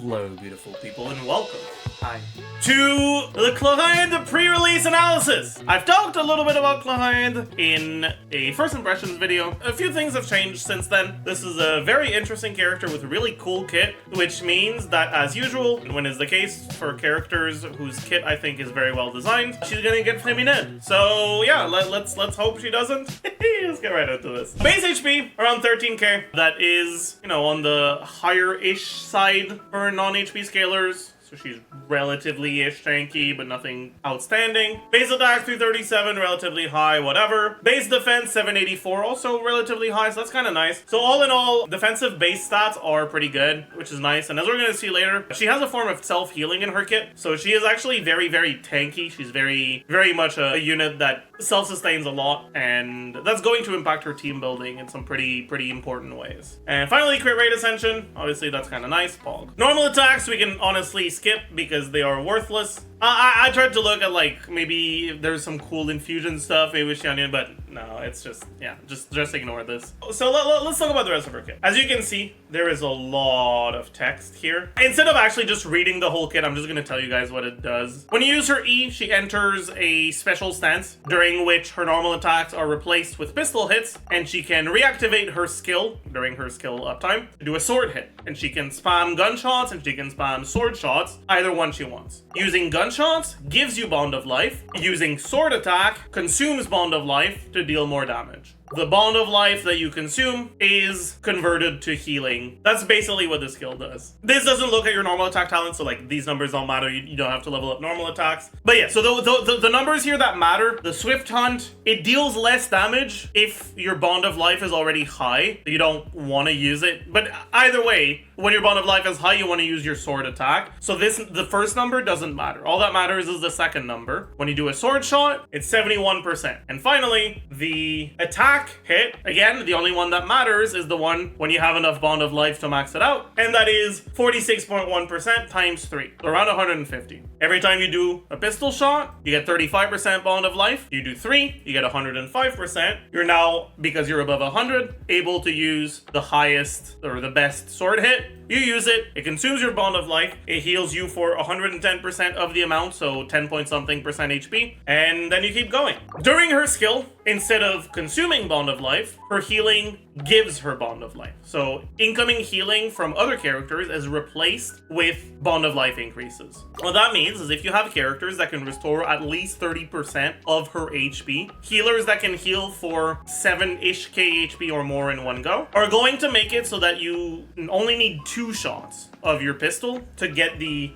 Hello, beautiful people, and welcome. Hi. To the Clorinde pre-release analysis. I've talked a little bit about Clorinde in a first impressions video. A few things have changed since then. This is a very interesting character with a really cool kit, which means that, as usual, when is the case for characters whose kit I think is very well designed, she's gonna get flaming in. So yeah, let's hope she doesn't. Let's get right into this. Base HP around 13k. That is, you know, on the higher-ish side for non-HP scalers. So she's relatively-ish tanky, but nothing outstanding. Base attack 337, relatively high, whatever. Base defense 784, also relatively high, so that's kind of nice. So all in all, defensive base stats are pretty good, which is nice. And as we're going to see later, she has a form of self-healing in her kit. So she is actually very, very tanky. She's very, very much a unit that self-sustains a lot, and that's going to impact her team building in some pretty important ways. And finally, crit rate Ascension. Obviously, that's kind of nice. Pog. Normal attacks, we can honestly skip because they are worthless. I tried to look at, like, maybe there's some cool infusion stuff, maybe with Xianyan, but no, it's just, yeah, just ignore this. So let's talk about the rest of her kit. As you can see, there is a lot of text here. Instead of actually just reading the whole kit, I'm just going to tell you guys what it does. When you use her E, she enters a special stance, during which her normal attacks are replaced with pistol hits, and she can reactivate her skill during her skill uptime to do a sword hit. And she can spam gunshots, and she can spam sword shots, either one she wants. Using gunshots gives you Bond of Life. Using sword attack consumes Bond of Life to deal more damage. The Bond of Life that you consume is converted to healing. That's basically what the skill does. This doesn't look at your normal attack talent, so like these numbers don't matter. You don't have to level up normal attacks. But yeah, so the numbers here that matter, the Swift Hunt, it deals less damage if your Bond of Life is already high. You don't want to use it. But either way, when your Bond of Life is high, you want to use your sword attack. So the first number doesn't matter. All that matters is the second number. When you do a sword shot, it's 71%. And finally, the attack hit, again, the only one that matters is the one when you have enough Bond of Life to max it out, and that is 46.1% times 3, so around 150. Every time you do a pistol shot, you get 35% Bond of Life. You do 3, you get 105%. You're now, because you're above 100, able to use the highest or the best sword hit. You use it, it consumes your Bond of Life, it heals you for 110% of the amount, so 10 point something percent HP, and then you keep going. During her skill, instead of consuming Bond of Life, her healing gives her Bond of Life. So incoming healing from other characters is replaced with Bond of Life increases. What that means is if you have characters that can restore at least 30% of her HP, healers that can heal for 7-ish k HP or more in one go, are going to make it so that you only need 2 shots of your pistol to get the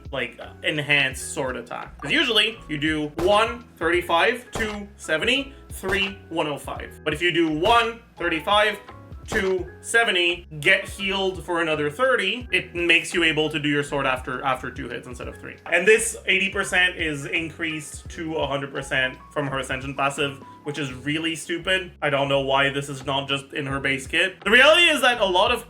enhanced sword attack. Because usually you do 1, 35, 2, 70, 3, 105. But if you do 1, 35, 2, 70, get healed for another 30, it makes you able to do your sword after 2 hits instead of 3. And this 80% is increased to 100% from her Ascension passive, which is really stupid. I don't know why this is not just in her base kit. The reality is that a lot of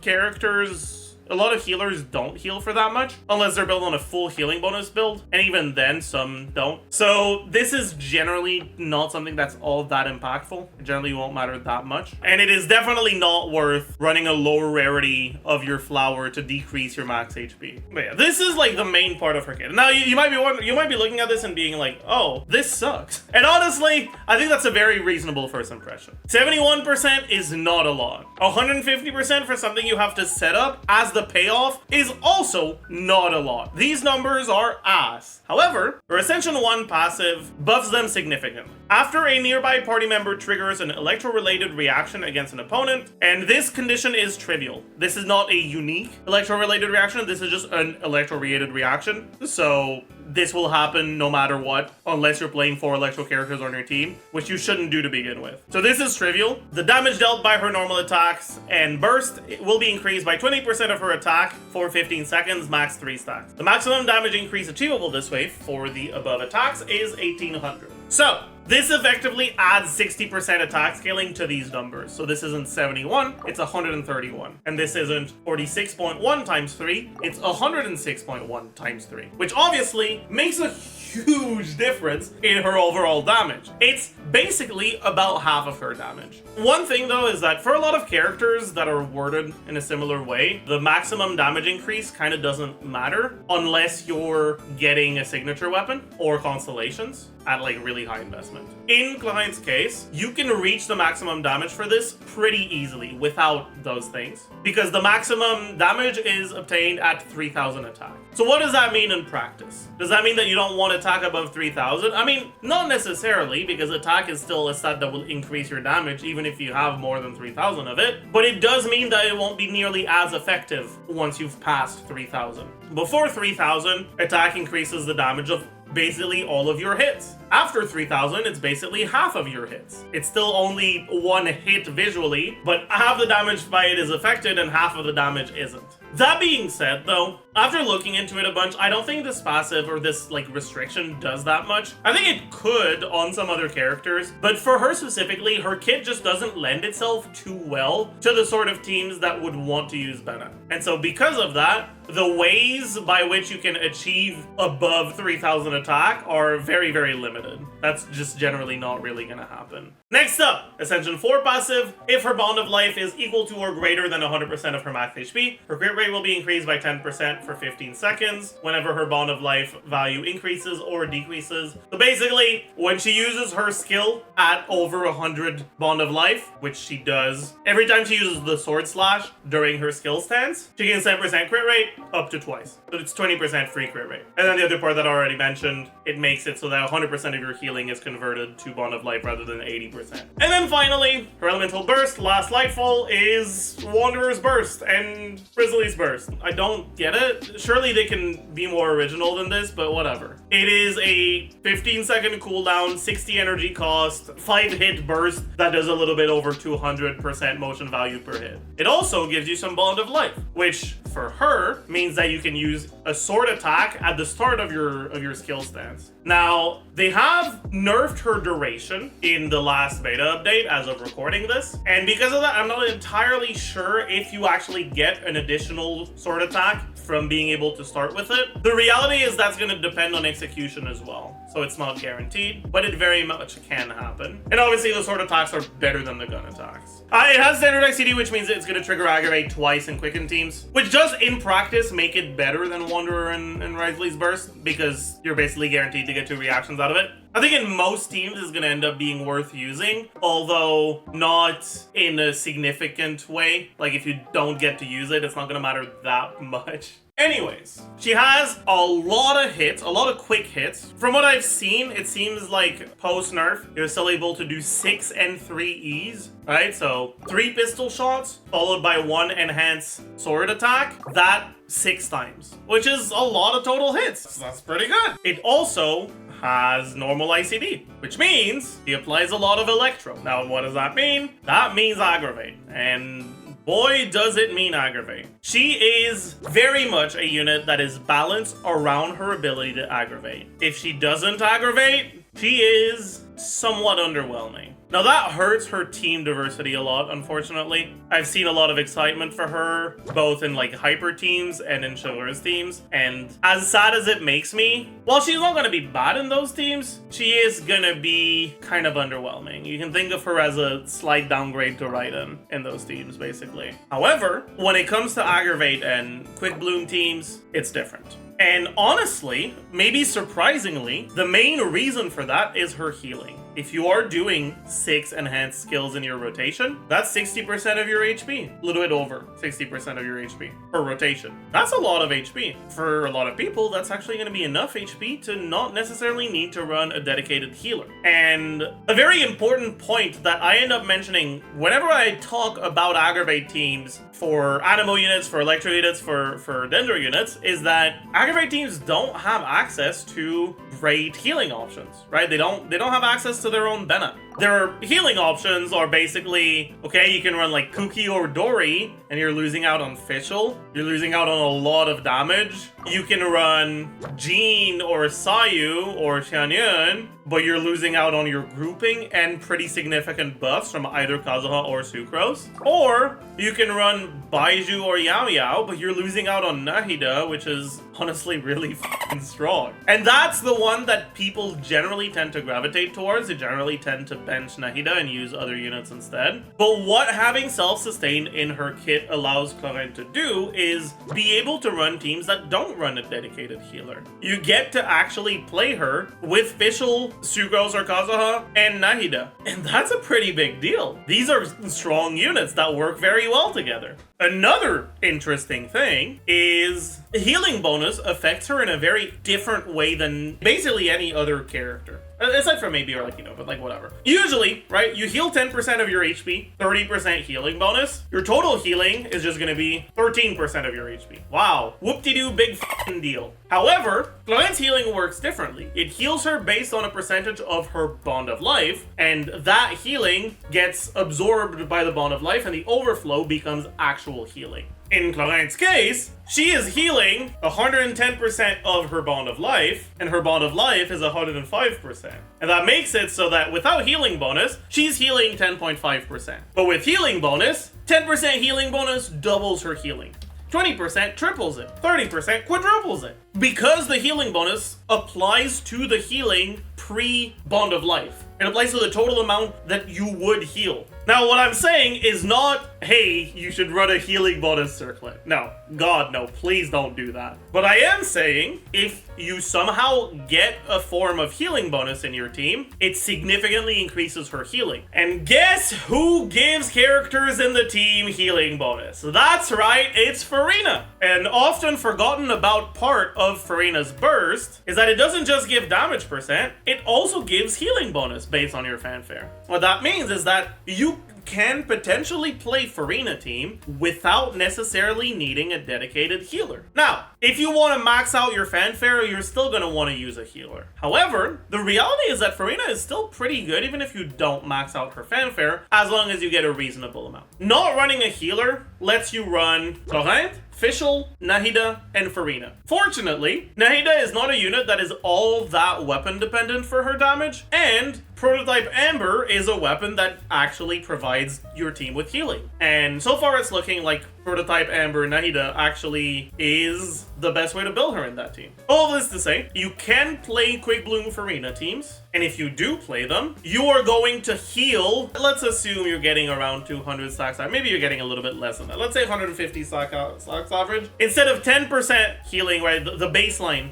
healers don't heal for that much, unless they're built on a full healing bonus build, and even then, some don't. So this is generally not something that's all that impactful. It generally won't matter that much. And it is definitely not worth running a lower rarity of your flower to decrease your max HP. But yeah, this is like the main part of her kit. Now, you might be wondering, you might be looking at this and being like, oh, this sucks. And honestly, I think that's a very reasonable first impression. 71% is not a lot. 150% for something you have to set up as the payoff is also not a lot. These numbers are ass. However, her Ascension 1 passive buffs them significantly. After a nearby party member triggers an electro-related reaction against an opponent, and this condition is trivial. This is not a unique electro-related reaction, this is just an electro-related reaction. So this will happen no matter what, unless you're playing 4 electro characters on your team, which you shouldn't do to begin with. So this is trivial. The damage dealt by her normal attacks and burst will be increased by 20% of her attack for 15 seconds, max 3 stacks. The maximum damage increase achievable this way for the above attacks is 1800. So, This effectively adds 60% attack scaling to these numbers. So this isn't 71, it's 131. And this isn't 46.1 times 3, it's 106.1 times 3. Which obviously makes a huge difference in her overall damage. It's basically about half of her damage. One thing though is that for a lot of characters that are worded in a similar way, the maximum damage increase kind of doesn't matter unless you're getting a signature weapon or constellations at like really high investment. In Clorinde's case, you can reach the maximum damage for this pretty easily without those things, because the maximum damage is obtained at 3000 attack. So what does that mean in practice? Does that mean that you don't want attack above 3000? I mean, not necessarily, because attack is still a stat that will increase your damage even if you have more than 3000 of it, but it does mean that it won't be nearly as effective once you've passed 3000. Before 3000, attack increases the damage of basically all of your hits. After 3000, it's basically half of your hits. It's still only one hit visually, but half the damage by it is affected and half of the damage isn't. That being said though, after looking into it a bunch, I don't think this passive or this like restriction does that much. I think it could on some other characters, but for her specifically, her kit just doesn't lend itself too well to the sort of teams that would want to use Bennett. And so because of that, the ways by which you can achieve above 3000 attack are very, very limited. That's just generally not really gonna happen. Next up, Ascension 4 passive. If her Bond of Life is equal to or greater than 100% of her max HP, her crit rate will be increased by 10% for 15 seconds whenever her Bond of Life value increases or decreases. So basically, when she uses her skill at over 100 Bond of Life, which she does, every time she uses the Sword Slash during her skill stance, she gains 10% crit rate up to twice. So it's 20% free crit rate. And then the other part that I already mentioned, it makes it so that 100% of your healing is converted to Bond of Life rather than 80%. And then finally, her Elemental Burst, last Lightfall, is Wanderer's Burst and Grizzly's Burst. I don't get it. Surely they can be more original than this, but whatever. It is a 15-second cooldown, 60 energy cost, 5-hit burst that does a little bit over 200% motion value per hit. It also gives you some Bond of Life, which for her means that you can use a sword attack at the start of your skill stance. Now, they have nerfed her duration in the last beta update as of recording this, and because of that, I'm not entirely sure if you actually get an additional sword attack from being able to start with it. The reality is that's going to depend on execution as well, so it's not guaranteed, but it very much can happen. And obviously the sword attacks are better than the gun attacks. It has standard XCD, which means it's going to trigger Aggravate twice in Quicken teams, which does in practice make it better than Wanderer and Risley's Burst, because you're basically guaranteed to get 2 reactions out of it. I think in most teams it's going to end up being worth using, although not in a significant way. Like if you don't get to use it, it's not going to matter that much. Anyways, she has a lot of hits, a lot of quick hits. From what I've seen, it seems like post-nerf, you're still able to do 6 and 3 Es, right? So 3 pistol shots, followed by 1 enhanced sword attack. That 6 times, which is a lot of total hits. So that's pretty good. It also has normal ICD, which means he applies a lot of Electro. Now, what does that mean? That means Aggravate. And boy, does it mean Aggravate. She is very much a unit that is balanced around her ability to aggravate. If she doesn't aggravate, she is somewhat underwhelming. Now that hurts her team diversity a lot, unfortunately. I've seen a lot of excitement for her, both in like hyper teams and in chivalrous teams, and as sad as it makes me, while she's not going to be bad in those teams, she is going to be kind of underwhelming. You can think of her as a slight downgrade to Raiden in those teams, basically. However, when it comes to aggravate and quick bloom teams, it's different. And honestly, maybe surprisingly, the main reason for that is her healing. If you are doing 6 enhanced skills in your rotation, that's 60% of your HP. A little bit over 60% of your HP per rotation. That's a lot of HP. For a lot of people, that's actually going to be enough HP to not necessarily need to run a dedicated healer. And a very important point that I end up mentioning whenever I talk about aggravate teams for Animo units, for Electro units, for Dendro units, is that aggravate teams don't have access to great healing options, right? They don't have access to their own Bena. their healing options are basically, okay, you can run like Kuki or Dori, and you're losing out on Fischl. You're losing out on a lot of damage. You can run Jean or Sayu or Xianyun, but you're losing out on your grouping and pretty significant buffs from either Kazuha or Sucrose. Or you can run Baiju or Yao Yao, but you're losing out on Nahida, which is honestly really f***ing strong. And that's the one that people generally tend to gravitate towards. They generally tend to bench Nahida and use other units instead. But what having self-sustain in her kit allows Clorinde to do is be able to run teams that don't run a dedicated healer. You get to actually play her with Fischl, Sucrose or Kazuha, and Nahida. And that's a pretty big deal. These are strong units that work very well together. Another interesting thing is healing bonus affects her in a very different way than basically any other character. Aside from maybe Arlecchino, but like whatever. Usually, right, you heal 10% of your HP, 30% healing bonus. Your total healing is just gonna be 13% of your HP. Wow, whoop-de-doo, big f***ing deal. However, Clorinde's healing works differently. It heals her based on a percentage of her bond of life, and that healing gets absorbed by the bond of life, and the overflow becomes actual healing. In Clorinde's case, she is healing 110% of her bond of life, and her bond of life is 105%. And that makes it so that without healing bonus, she's healing 10.5%. But with healing bonus, 10% healing bonus doubles her healing. 20% triples it, 30% quadruples it. Because the healing bonus applies to the healing pre-bond of life. It applies to the total amount that you would heal. Now, what I'm saying is not, hey, you should run a healing bonus circlet. No, God, no, please don't do that. But I am saying, if you somehow get a form of healing bonus in your team, it significantly increases her healing. And guess who gives characters in the team healing bonus? That's right, it's Furina. An often forgotten about part of Furina's burst is that it doesn't just give damage percent, it also gives healing bonus based on your fanfare. What that means is that you can potentially play Furina team without necessarily needing a dedicated healer. Now, if you want to max out your fanfare, you're still going to want to use a healer. However, the reality is that Furina is still pretty good even if you don't max out her fanfare, as long as you get a reasonable amount. Not running a healer lets you run Clorinde, Fischl, Nahida, and Furina. Fortunately, Nahida is not a unit that is all that weapon dependent for her damage, and Prototype Amber is a weapon that actually provides your team with healing. And so far it's looking like Prototype Amber Nahida actually is the best way to build her in that team. All this to say, you can play Quick Bloom Furina teams, and if you do play them, you are going to heal, let's assume you're getting around 200 stacks, maybe you're getting a little bit less than that, let's say 150 stacks average. Instead of 10% healing, right, the baseline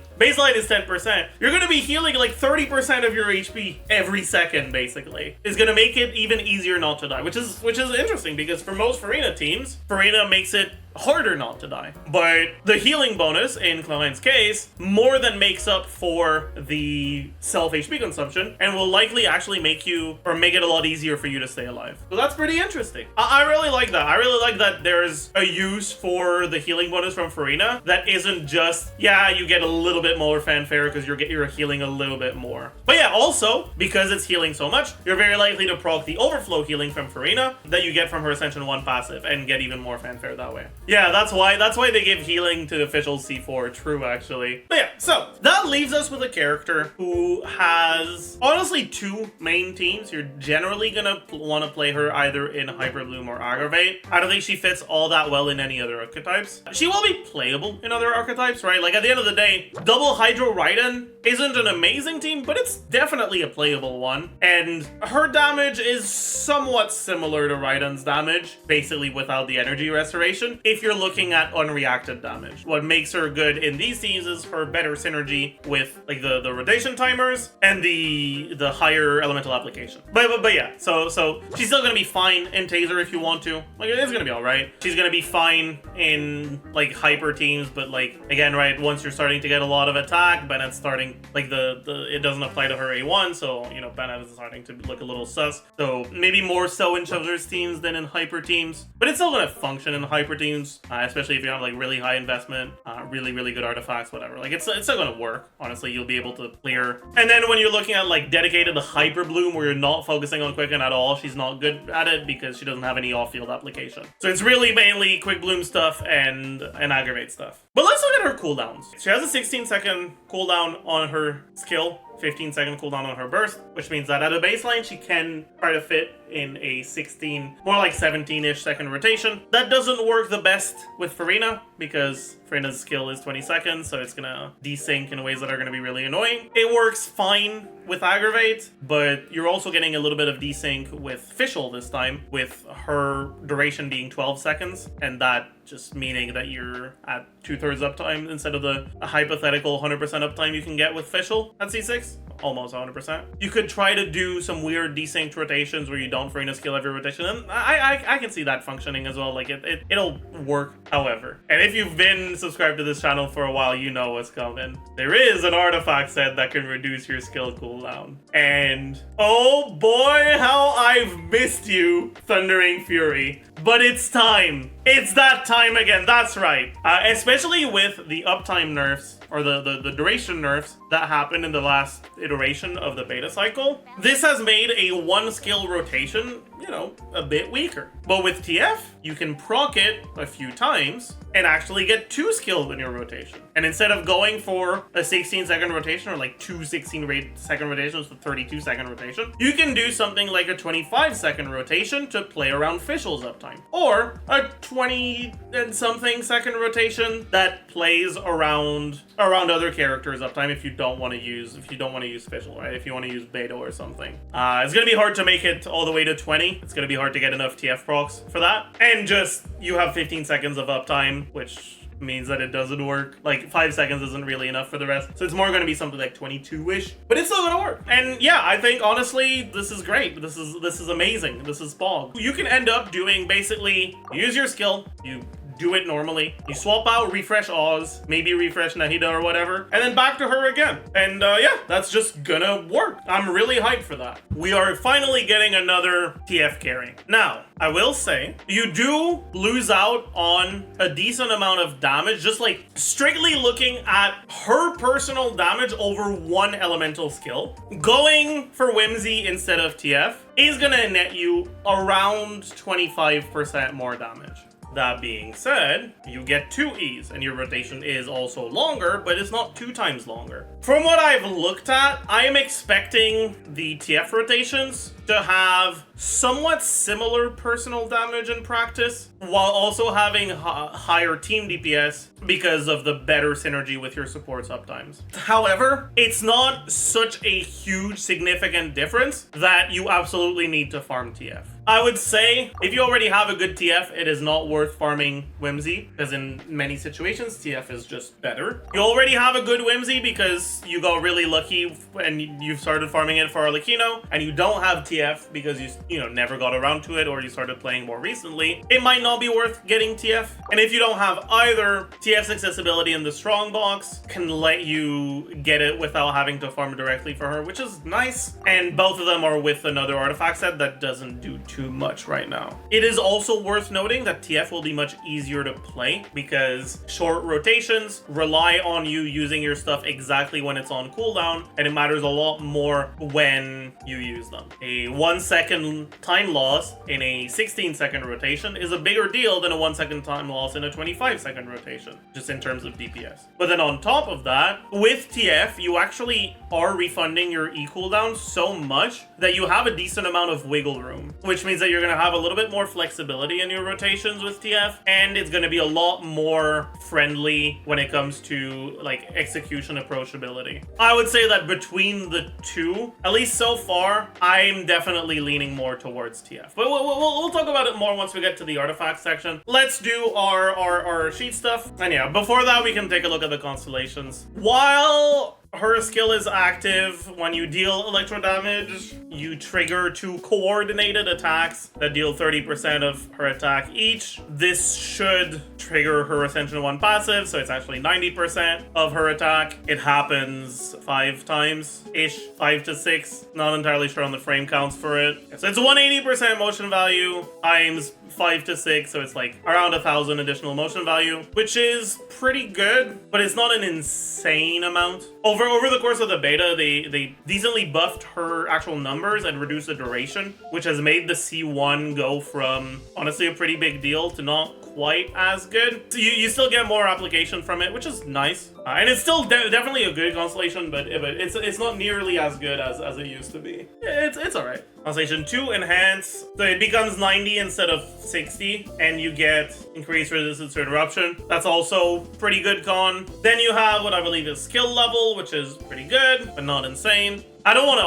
is 10%, you're going to be healing like 30% of your HP every second, basically. It's going to make it even easier not to die, which is interesting, because for most Furina teams, Furina makes it harder not to die. But the healing bonus, in Clorinde's case, more than makes up for the self HP consumption, and will likely actually make it a lot easier for you to stay alive. So that's pretty interesting. I really like that. I really like that there's a use for the healing bonus from Furina that isn't just, yeah, you get a little bit more fanfare because you're healing a little bit more. But yeah, also, because it's healing so much, you're very likely to proc the overflow healing from Furina that you get from her Ascension 1 passive and get even more fanfare that way. Yeah, that's why they give healing to official C4. True, actually. But yeah, so that leaves us with a character who has honestly two main teams. You're generally gonna want to play her either in Hyper Bloom or Aggravate. I don't think she fits all that well in any other archetypes. She will be playable in other archetypes, right? Like at the end of the day, double Hydro Raiden isn't an amazing team, but it's definitely a playable one. And her damage is somewhat similar to Raiden's damage, basically without the energy restoration, if you're looking at unreacted damage. What makes her good in these teams is her better synergy with like the rotation timers and the higher elemental application. But yeah, so she's still gonna be fine in Taser if you want to. Like, it's gonna be alright. She's gonna be fine in like hyper teams, but like again, right, once you're starting to get a lot of attack, Bennett's starting like it doesn't apply to her A1, so you know Bennett is starting to look a little sus. So maybe more so in Children's teams than in hyper teams, but it's still gonna function in hyper teams tunes, especially if you have like really high investment, really good artifacts, whatever. Like it's still gonna work. Honestly, you'll be able to clear. And then when you're looking at like dedicated hyper bloom, where you're not focusing on quicken at all, she's not good at it because she doesn't have any off-field application. So it's really mainly quick bloom stuff and aggravate stuff. But let's look at her cooldowns. She has a 16-second cooldown on her skill, 15-second cooldown on her burst, which means that at a baseline, she can try to fit in a 16, more like 17-ish second rotation. That doesn't work the best with Farina because Farina's skill is 20 seconds, so it's gonna desync in ways that are gonna be really annoying. It works fine with Aggravate, but you're also getting a little bit of desync with Fischl this time, with her duration being 12 seconds, and that just meaning that you're at 2/3 uptime instead of the hypothetical 100% uptime you can get with Fischl at C6. Almost 100%. You could try to do some weird desynced rotations where you don't Farina skill every rotation, and I can see that functioning as well. Like it'll work, however. And if you've been subscribed to this channel for a while, you know what's coming. There is an artifact set that can reduce your skill cooldown. And oh boy, how I've missed you, Thundering Fury. But it's time. It's that time again. That's right. Especially with the uptime nerfs, or the duration nerfs that happened in the last iteration of the beta cycle. This has made a 1-skill rotation, you know, a bit weaker. But with TF, you can proc it a few times and actually get 2 skills in your rotation. And instead of going for a 16-second rotation, or like 2 16-second rotations with 32-second rotation, you can do something like a 25-second rotation to play around Fischl's uptime. Or a 20-and-something second rotation that plays around other characters' uptime if you don't want to use Fischl, right? If you want to use Beto or something. It's gonna be hard to make it all the way to 20. It's gonna be hard to get enough TF procs for that. And just, you have 15 seconds of uptime, which means that it doesn't work. Like 5 seconds isn't really enough for the rest. So it's more going to be something like 22-ish, but it's still going to work. And yeah, I think honestly, this is great. This is amazing. This is Spog. You can end up doing basically, use your skill, you do it normally, you swap out refresh Oz, maybe refresh Nahida or whatever, and then back to her again. And yeah, that's just gonna work. I'm really hyped for that. We are finally getting another TF carry. Now, I will say, you do lose out on a decent amount of damage, just like strictly looking at her personal damage over one elemental skill. Going for Whimsy instead of TF is gonna net you around 25% more damage. That being said, you get 2 E's, and your rotation is also longer, but it's not 2 times longer. From what I've looked at, I am expecting the TF rotations to have somewhat similar personal damage in practice, while also having higher team DPS because of the better synergy with your support's uptimes. However, it's not such a huge significant difference that you absolutely need to farm TF. I would say, if you already have a good TF, it is not worth farming Whimsy, because in many situations, TF is just better. You already have a good Whimsy because you got really lucky and you've started farming it for Arlecchino, and you don't have TF because you never got around to it, or you started playing more recently. It might not be worth getting TF. And if you don't have either, TF's accessibility in the strong box can let you get it without having to farm directly for her, which is nice. And both of them are with another artifact set that doesn't do too much right now. It is also worth noting that TF will be much easier to play because short rotations rely on you using your stuff exactly when it's on cooldown, and it matters a lot more when you use them. A 1 second time loss in a 16-second rotation is a bigger deal than a 1 second time loss in a 25-second rotation, just in terms of DPS. But then on top of that, with TF, you actually are refunding your E cooldown so much that you have a decent amount of wiggle room, which means that you're going to have a little bit more flexibility in your rotations with TF, and it's going to be a lot more friendly when it comes to like execution approachability. I would say that between the two, at least so far, I'm definitely leaning more towards TF. But we'll talk about it more once we get to the artifact section. Let's do our sheet stuff. And yeah, before that, we can take a look at the constellations. While her skill is active, when you deal electro damage, you trigger 2 coordinated attacks that deal 30% of her attack each. This should trigger her Ascension 1 passive, so it's actually 90% of her attack. It happens 5 times-ish, 5 to 6. Not entirely sure on the frame counts for it. So it's 180% motion value times 5 to 6, so it's like around 1,000 additional motion value, which is pretty good, but it's not an insane amount. Over the course of the beta, they decently buffed her actual numbers and reduced the duration, which has made the C1 go from honestly a pretty big deal to not quite as good. So you still get more application from it, which is nice. And it's still definitely a good constellation, but it's not nearly as good as it used to be. It's alright. Constellation 2 Enhance, so it becomes 90 instead of 60, and you get increased resistance to interruption. That's also pretty good con. Then you have what I believe is skill level, which is pretty good, but not insane. I don't want to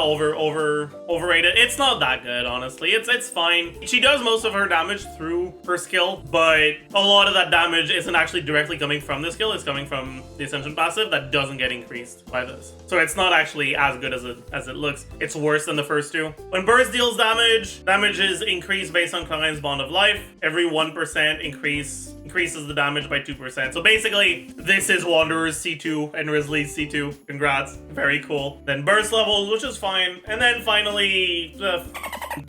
overrate it. It's not that good, honestly. It's fine. She does most of her damage through her skill, but a lot of that damage isn't actually directly coming from the skill. It's coming from the Ascension passive that doesn't get increased by this. So it's not actually as good as it looks. It's worse than the first two. When Burst deals damage, damage is increased based on Clorine's Bond of Life. Every 1% increases the damage by 2%. So basically, this is Wanderer's C2 and Risley's C2. Congrats. Very cool. Then Burst levels, which is fine. And then finally, the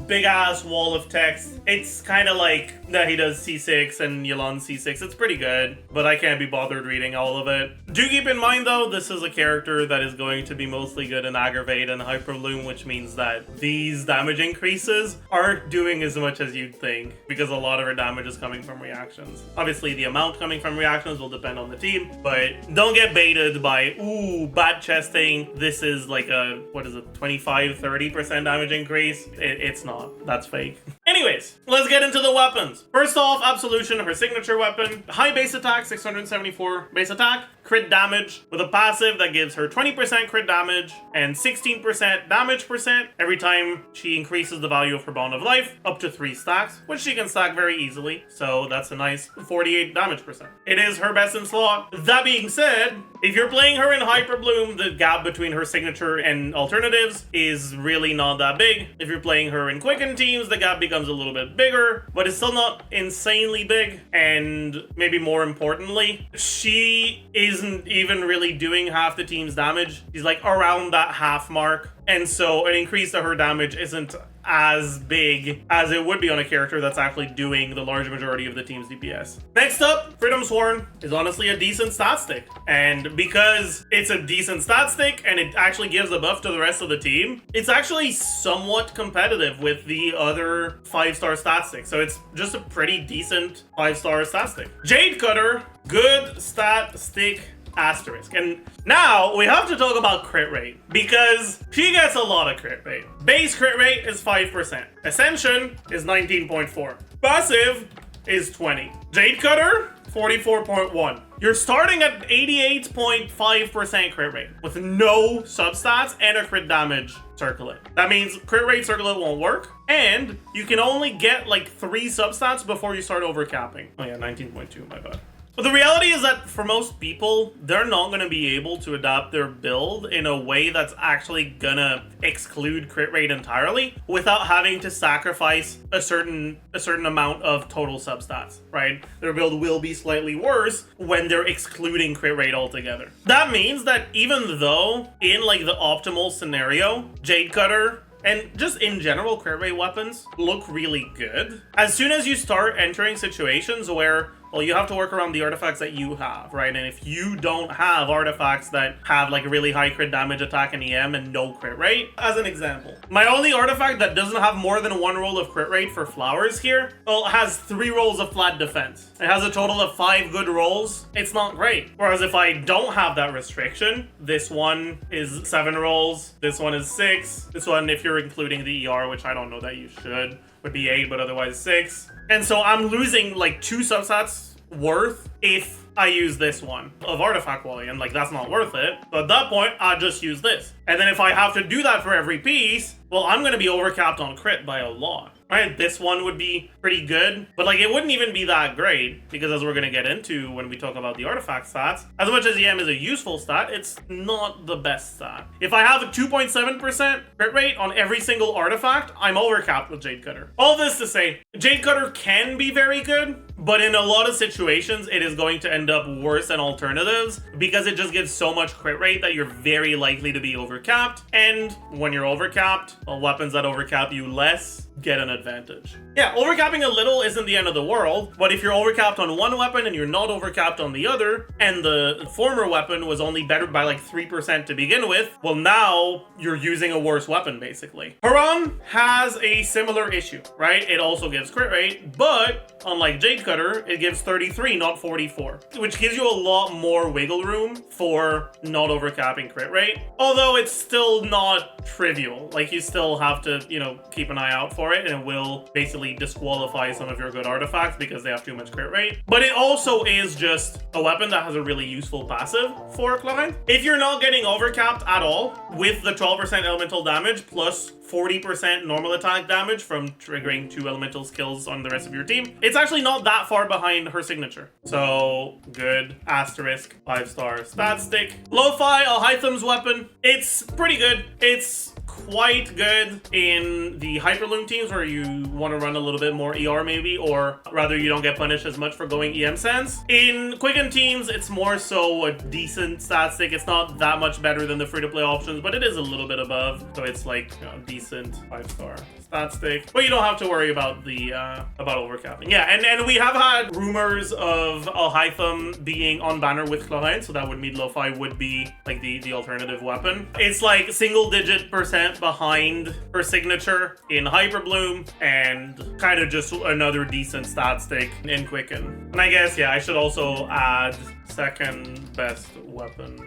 big ass wall of text. It's kind of like that he does C6 and Yulon C6. It's pretty good, but I can't be bothered reading all of it. Do keep in mind though, this is a character that is going to be mostly good in Aggravate and Hyperbloom, which means that these damage increases aren't doing as much as you'd think, because a lot of her damage is coming from reactions. Obviously, the amount coming from reactions will depend on the team, but don't get baited by, ooh, bad chesting. This is like a, what is it, 25-30% damage increase? It's not. That's fake. Anyways, let's get into the weapons. First off, Absolution, her signature weapon. High base attack, 674 base attack. Crit damage with a passive that gives her 20% crit damage and 16% damage percent every time she increases the value of her Bond of Life up to 3 stacks, which she can stack very easily. So that's a nice 48 damage percent. It is her best in slot. That being said, if you're playing her in Hyperbloom, the gap between her signature and alternatives is really not that big. If you're playing her in Quicken teams, the gap becomes a little bit bigger, but it's still not insanely big. And maybe more importantly, she isn't even really doing half the team's damage. She's like around that half mark. And so an increase to her damage isn't as big as it would be on a character that's actually doing the large majority of the team's DPS. Next up, Freedom Sworn is honestly a decent stat stick. And because it's a decent stat stick and it actually gives a buff to the rest of the team, it's actually somewhat competitive with the other 5-star stat sticks. So it's just a pretty decent 5-star stat stick. Jade Cutter, good stat stick asterisk. And now we have to talk about crit rate, because she gets a lot of crit rate. Base crit rate is 5%. Ascension is 19.4. Passive is 20. Jade Cutter, 44.1. You're starting at 88.5% crit rate with no substats and a crit damage circlet. That means crit rate circlet won't work, and you can only get like 3 substats before you start overcapping. Oh yeah, 19.2, my bad. But the reality is that for most people, they're not going to be able to adapt their build in a way that's actually going to exclude crit rate entirely without having to sacrifice a certain amount of total substats, right? Their build will be slightly worse when they're excluding crit rate altogether. That means that even though in like the optimal scenario, Jade Cutter and just in general, crit rate weapons look really good, as soon as you start entering situations where, well, you have to work around the artifacts that you have, right? And if you don't have artifacts that have like a really high crit damage attack and EM and no crit rate, as an example, my only artifact that doesn't have more than 1 roll of crit rate for flowers here, well, has 3 rolls of flat defense. It has a total of 5 good rolls. It's not great. Whereas if I don't have that restriction, this one is 7 rolls, this one is 6, this one, if you're including the ER, which I don't know that you should, would be 8, but otherwise 6. And so I'm losing like 2 substats worth if I use this one of artifact quality, and like that's not worth it. So at that point, I just use this. And then if I have to do that for every piece, well, I'm gonna be overcapped on crit by a lot. Right, this one would be pretty good, but like it wouldn't even be that great, because as we're gonna get into when we talk about the artifact stats, as much as EM is a useful stat, it's not the best stat. If I have a 2.7% crit rate on every single artifact, I'm overcapped with Jade Cutter. All this to say, Jade Cutter can be very good, but in a lot of situations, it is going to end up worse than alternatives because it just gives so much crit rate that you're very likely to be overcapped. And when you're overcapped, well, weapons that overcap you less get an advantage. Yeah, overcapping a little isn't the end of the world, but if you're overcapped on one weapon and you're not overcapped on the other, and the former weapon was only bettered by like 3% to begin with, well now you're using a worse weapon basically. Huron has a similar issue, right? It also gives crit rate, but unlike Jade Cutter, it gives 33, not 44, which gives you a lot more wiggle room for not overcapping crit rate. Although it's still not trivial. Like, you still have to, you know, keep an eye out for it, and it will basically disqualify some of your good artifacts because they have too much crit rate. But it also is just a weapon that has a really useful passive for Clorinde. If you're not getting overcapped at all, with the 12% elemental damage plus 40% normal attack damage from triggering 2 elemental skills on the rest of your team, it's actually not that far behind her signature. So, good. Asterisk, 5-star stat stick. Lo-Fi, Alhaitham's weapon. It's pretty good. It's quite good in the Hyperloom teams where you want to run a little bit more ER maybe, or rather you don't get punished as much for going EM sense. In Quicken teams, it's more so a decent stat stick. It's not that much better than the free-to-play options, but it is a little bit above. So it's like, you know, decent 5-star stat stick. But you don't have to worry about the about overcapping. Yeah, and we have had rumors of Alhaitham being on banner with Clorinde, so that would mean Lo-Fi would be like the alternative weapon. It's like single-digit % behind her signature in Hyperbloom, and kind of just another decent stat stick in Quicken. And I guess, yeah, I should also add second best weapon.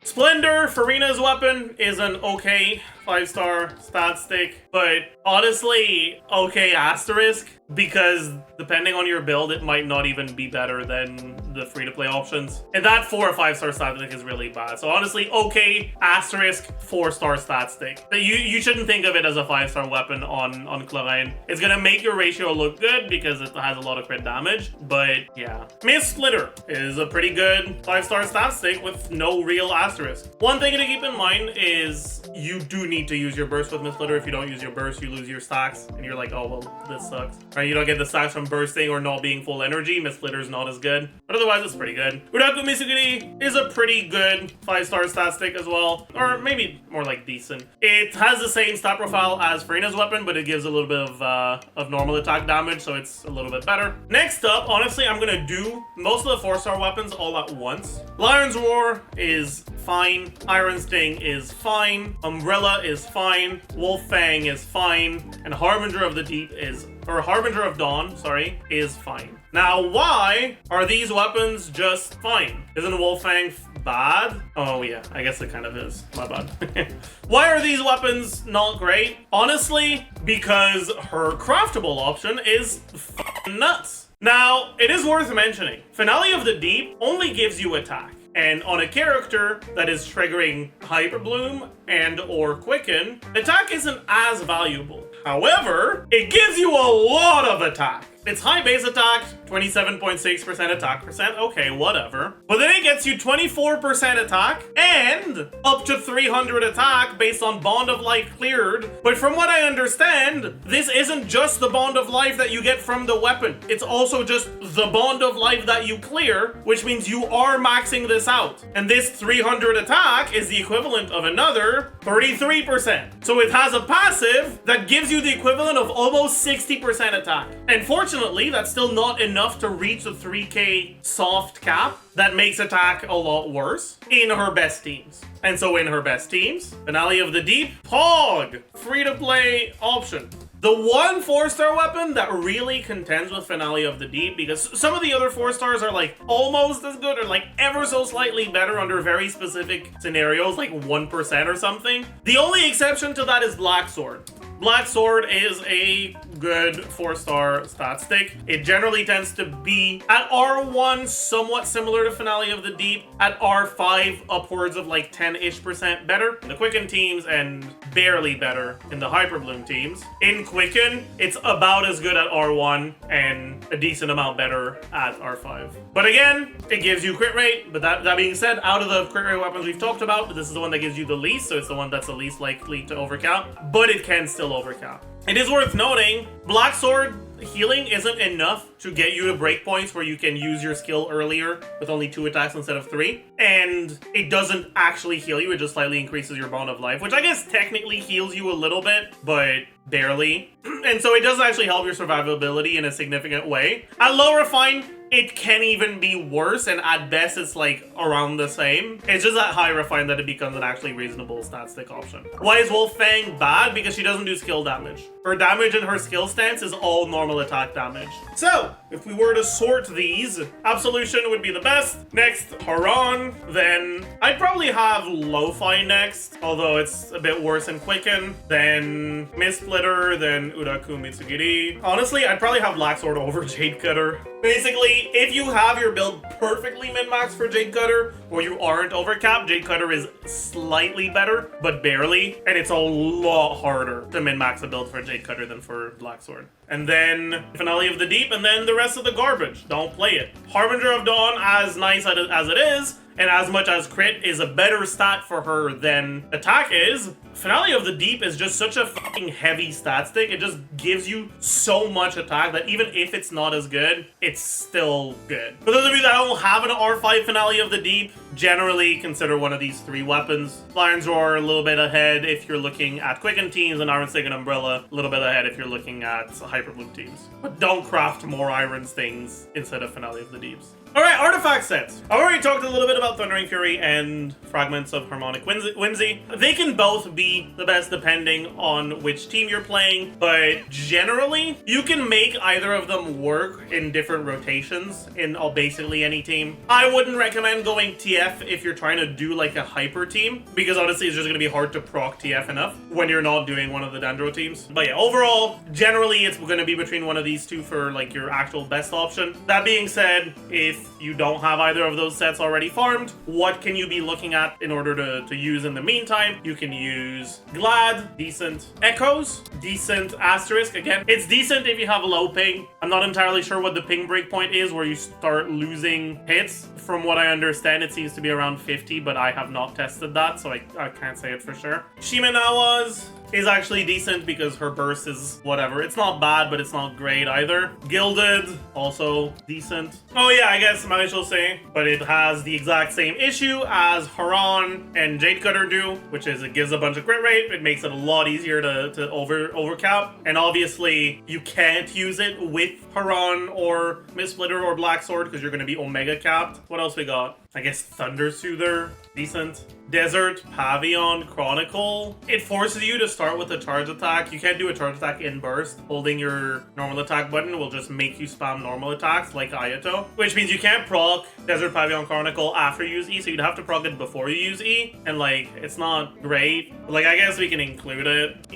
Splendor, Farina's weapon, is an okay 5-star stat stick, but honestly, okay asterisk, because depending on your build, it might not even be better than the free-to-play options. And that 4 or 5-star stat stick is really bad. So honestly, okay asterisk, 4-star stat stick. You shouldn't think of it as a 5-star weapon on Clorinde. It's gonna make your ratio look good because it has a lot of crit damage, but yeah. Miss Splitter is a pretty good 5-star stat stick with no real asterisk. One thing to keep in mind is you do need to use your burst with Miss Splitter. If you don't use your burst, you lose your stacks, and you're like, oh well, this sucks. Right? You don't get the stacks from bursting or not being full energy. Miss Splitter's not as good, but otherwise it's pretty good. Uraku Misuguri is a pretty good 5-star stat stick as well, or maybe more like decent. It has the same stat profile as Farina's weapon, but it gives a little bit of normal attack damage, so it's a little bit better. Next up, honestly, I'm gonna do most of the 4-star weapons all at once. Lion's Roar is fine. Iron Sting is fine. Umbrella is fine. Wolf Fang is fine. And Harbinger of the Deep is, or Harbinger of Dawn, sorry, is fine. Now, why are these weapons just fine? Isn't Wolf Fang bad? Oh yeah, I guess it kind of is. My bad. Why are these weapons not great? Honestly, because her craftable option is f***ing nuts. Now, it is worth mentioning, Finale of the Deep only gives you attack. And on a character that is triggering Hyperbloom and or Quicken, attack isn't as valuable. However, it gives you a lot of attack. It's high base attack, 27.6% attack percent, okay, whatever. But then it gets you 24% attack and up to 300 attack based on Bond of Life cleared. But from what I understand, this isn't just the Bond of Life that you get from the weapon. It's also just the Bond of Life that you clear, which means you are maxing this out. And this 300 attack is the equivalent of another 33%. So it has a passive that gives you the equivalent of almost 60% attack. And fortunately, that's still not enough to reach the 3k soft cap that makes attack a lot worse in her best teams. And so in her best teams, Finale of the Deep, POG, free-to-play option. The one 4-star weapon that really contends with Finale of the Deep, because some of the other 4-stars are like almost as good or like ever so slightly better under very specific scenarios, like 1% or something. The only exception to that is Black Sword. Black Sword is a good 4-star stat stick. It generally tends to be at R1 somewhat similar to Finale of the Deep, at R5 upwards of like 10-ish% better in the Quicken teams and barely better in the Hyperbloom teams. In Quicken, it's about as good at R1 and a decent amount better at R5. But again, it gives you crit rate, but that being said, out of the crit rate weapons we've talked about, this is the one that gives you the least, so it's the one that's the least likely to overcap, but it can still overcap. It is worth noting, Black Sword healing isn't enough to get you to breakpoints where you can use your skill earlier with only 2 attacks instead of 3. And it doesn't actually heal you, it just slightly increases your bond of life, which I guess technically heals you a little bit, but barely. And so it doesn't actually help your survivability in a significant way. At low refine, it can even be worse, and at best it's like around the same. It's just at high refine that it becomes an actually reasonable stat stick option. Why is Wolfang bad? Because she doesn't do skill damage. Her damage in her skill stance is all normal attack damage. So, if we were to sort these, Absolution would be the best. Next, Haran. Then I'd probably have Lo-Fi next, although it's a bit worse than Quicken. Then Mist Splitter, then Uraku Mitsugiri. Honestly, I'd probably have Black Sword over Jade Cutter. Basically, if you have your build perfectly min-max for Jade Cutter, or you aren't overcapped, Jade Cutter is slightly better, but barely, and it's a lot harder to min-max a build for Jade Cutter than for Black Sword. And then Finale of the Deep, and then the rest of the garbage. Don't play it. Harbinger of Dawn, as nice as it is, and as much as crit is a better stat for her than attack is, Finale of the Deep is just such a fucking heavy stat stick. It just gives you so much attack that even if it's not as good, it's still good. For those of you that don't have an R5 Finale of the Deep, generally consider one of these 3 weapons. Lion's Roar a little bit ahead if you're looking at Quicken teams, and Iron Sting and Umbrella a little bit ahead if you're looking at Hyperbloom teams. But don't craft more Iron Stings instead of Finale of the Deeps. Alright, artifact sets. I've already talked a little bit about Thundering Fury and Fragments of Harmonic Whimsy. They can both be the best depending on which team you're playing, but generally, you can make either of them work in different rotations in basically any team. I wouldn't recommend going TF if you're trying to do like a hyper team, because honestly, it's just going to be hard to proc TF enough when you're not doing one of the Dendro teams. But yeah, overall, generally, it's going to be between one of these 2 for like your actual best option. That being said, if you don't have either of those sets already farmed, what can you be looking at in order to use in the meantime? You can use Glad, decent. Echoes, decent. Asterisk, again, it's decent if you have a low ping. I'm not entirely sure what the ping breakpoint is where you start losing hits. From what I understand, it seems to be around 50, but I have not tested that, so I can't say it for sure. Shimenawa's is actually decent because her burst is whatever. It's not bad, but it's not great either. Gilded, also decent. Oh yeah, I guess might as well say, but it has the exact same issue as Haran and Jade Cutter do, which is it gives a bunch of crit rate. It makes it a lot easier to overcap, and obviously you can't use it with Haran or Mist Splitter or Black Sword because you're going to be Omega capped. What else we got? I guess Thunder Soother, decent. Desert, Pavilion, Chronicle. It forces you to start with a charge attack. You can't do a charge attack in burst. Holding your normal attack button will just make you spam normal attacks like Ayato, which means you can't proc Desert, Pavilion, Chronicle after you use E, so you'd have to proc it before you use E, and like, it's not great. Like, I guess we can include it.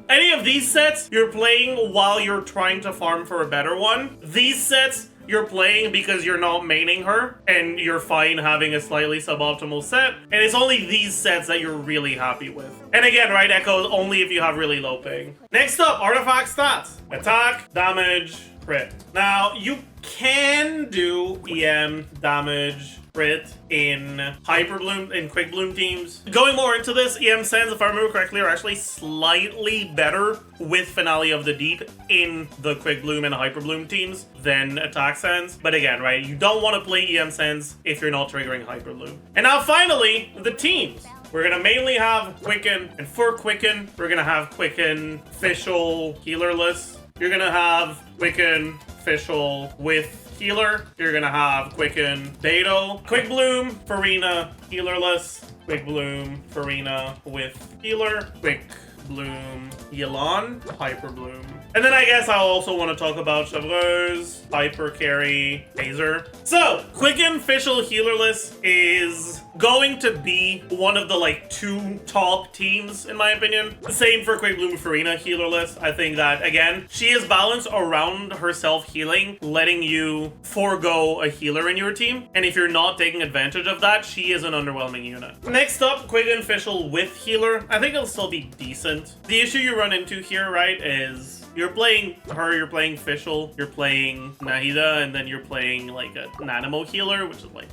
Any of these sets you're playing while you're trying to farm for a better one. These sets you're playing because you're not maining her, and you're fine having a slightly suboptimal set, and it's only these sets that you're really happy with. And again, right, Echoes only if you have really low ping. Next up, artifact stats. Attack, damage, crit. Now, you can do EM, damage, crit in Hyperbloom, in Quick Bloom teams. Going more into this, EM Sends, if I remember correctly, are actually slightly better with Finale of the Deep in the Quick Bloom and Hyperbloom teams than Attack Sends. But again, right, you don't want to play EM Sends if you're not triggering Hyperbloom. And now finally, the teams. We're going to mainly have Quicken, and for Quicken, we're going to have Quicken, Fischl, Healerless. You're going to have Quicken, Fischl with Healer. You're gonna have Quicken, Beto, Quick Bloom, Farina, Healerless, Quick Bloom, Farina with Healer, Quick Bloom, Yelan, Hyper Bloom. And then I guess I'll also want to talk about Chevreuse, Hyper Carry, Taser. So, Quicken, Fischl, Healerless is going to be one of the like 2 top teams in my opinion. The same for Quick Bloom, Farina, Healerless. I think that again, she is balanced around herself healing, letting you forego a healer in your team. And if you're not taking advantage of that, she is an underwhelming unit. Next up, Quicken, Fischl with Healer. I think it'll still be decent. The issue you run into here, right, is you're playing her, you're playing Fischl, you're playing Nahida, and then you're playing like a Nanimo healer, which is like,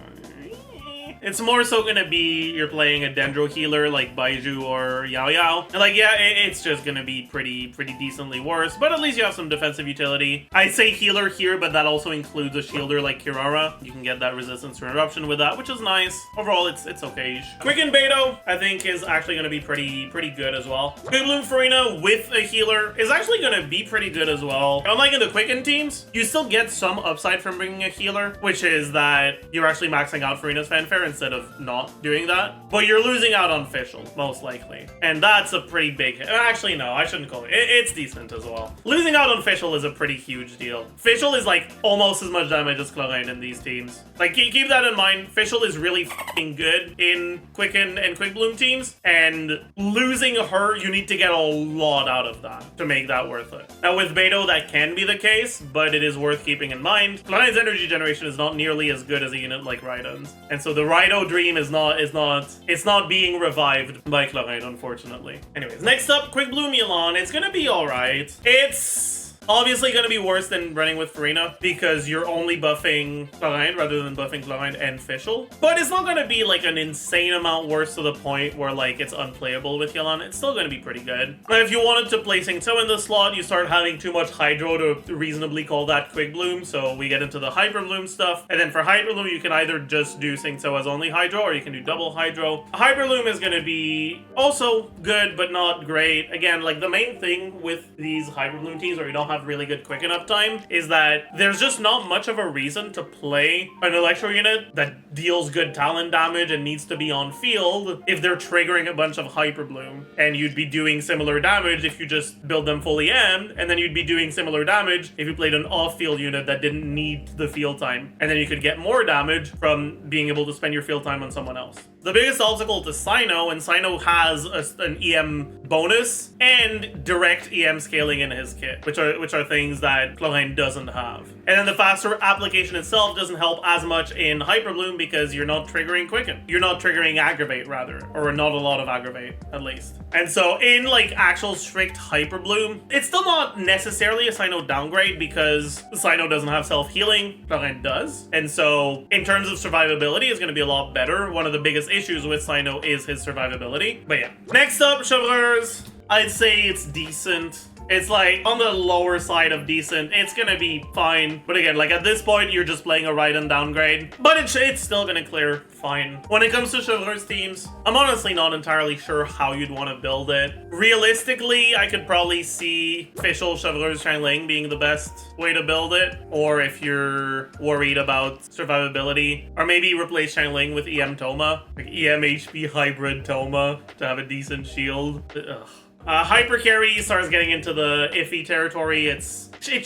It's more so gonna be you're playing a Dendro healer like Baiju or Yao Yao. And like, yeah, it's just gonna be pretty decently worse, but at least you have some defensive utility. I say healer here, but that also includes a shielder like Kirara. You can get that resistance to interruption with that, which is nice. Overall, it's okay. Quicken Beto, I think, is actually gonna be pretty good as well. Quick Bloom Farina with a healer is actually gonna be pretty good as well. Unlike in the Quicken teams, you still get some upside from bringing a healer, which is that you're actually maxing out Farina's Fanfare instead of not doing that. But you're losing out on Fischl, most likely. And that's a pretty big hit. Actually, no, I shouldn't call it. It's decent as well. Losing out on Fischl is a pretty huge deal. Fischl is like almost as much damage as Clorinde in these teams. Like, keep that in mind. Fischl is really f***ing good in Quicken and Quick Bloom teams, and losing her, you need to get a lot out of that to make that worth it. Now with Beto, that can be the case, but it is worth keeping in mind. Clorinde's energy generation is not nearly as good as a unit like Raiden's, and so the Raido dream is not being revived by Clorinde, unfortunately. Anyways, next up, Quick Bloom Milan. It's gonna be alright. It's obviously going to be worse than running with Farina because you're only buffing Clorinde rather than buffing Clorinde and Fischl. But it's not going to be like an insane amount worse to the point where like it's unplayable with Yelan. It's still going to be pretty good. Now, if you wanted to play Xingqiu in the slot, you start having too much Hydro to reasonably call that Quick Bloom. So we get into the Hyper Bloom stuff. And then for Hyper Bloom, you can either just do Xingqiu as only Hydro or you can do double Hydro. Hyper Bloom is going to be also good, but not great. Again, like the main thing with these Hyper Bloom teams where you don't have really good quick enough time is that there's just not much of a reason to play an Electro unit that deals good talent damage and needs to be on field if they're triggering a bunch of Hyper Bloom. And you'd be doing similar damage if you just build them fully M'd, and then you'd be doing similar damage if you played an off-field unit that didn't need the field time. And then you could get more damage from being able to spend your field time on someone else. The biggest obstacle to Cyno, and Cyno has an EM bonus and direct EM scaling in his kit, which are things that Clorinde doesn't have. And then the faster application itself doesn't help as much in Hyper Bloom because you're not triggering Quicken. You're not triggering Aggravate, rather, or not a lot of Aggravate, at least. And so in like actual strict Hyper Bloom, it's still not necessarily a Cyno downgrade because Cyno doesn't have self-healing, Clorinde does. And so in terms of survivability, it's going to be a lot better. One of the biggest issues with Cyno is his survivability. But yeah. Next up, Chevreurs. I'd say it's decent. It's like on the lower side of decent. It's gonna be fine. But again, like at this point, you're just playing a Raiden downgrade. But it's still gonna clear fine. When it comes to Chevreurs teams, I'm honestly not entirely sure how you'd want to build it. Realistically, I could probably see Fischl, Chevreurs, Xiangling being the best way to build it. Or if you're worried about survivability, or maybe replace Xiangling with EM Toma. Like EM HP hybrid Toma to have a decent shield. Ugh. Hyper Carry starts getting into the iffy territory. It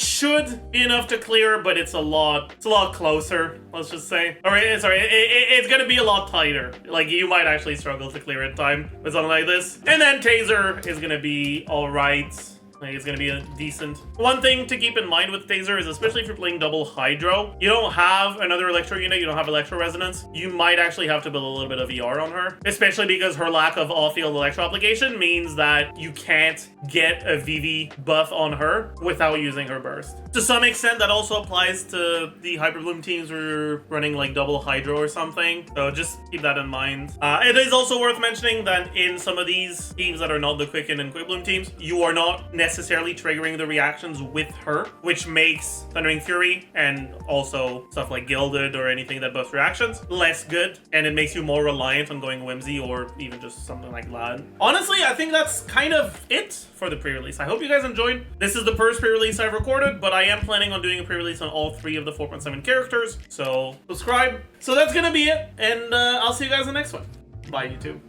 should be enough to clear, but it's a lot closer, let's just say. It's gonna be a lot tighter. Like, you might actually struggle to clear in time with something like this. And then Taser is gonna be alright. Like, it's gonna be a decent. One thing to keep in mind with Taser is, especially if you're playing double Hydro, you don't have another Electro unit, you don't have Electro Resonance, you might actually have to build a little bit of ER on her. Especially because her lack of off-field Electro application means that you can't get a VV buff on her without using her burst. To some extent, that also applies to the Hyper Bloom teams where you're running like double Hydro or something. So just keep that in mind. It is also worth mentioning that in some of these teams that are not the Quicken and Quick Bloom teams, you are not necessarily triggering the reactions with her, which makes Thundering Fury and also stuff like Gilded or anything that buffs reactions less good, and it makes you more reliant on going Whimsy or even just something like Lad. Honestly, I think that's kind of it for the pre-release. I hope you guys enjoyed. This is the first pre-release I've recorded, but I am planning on doing a pre-release on all 3 of the 4.7 characters, so subscribe. So that's gonna be it, and I'll see you guys in the next one. Bye, YouTube.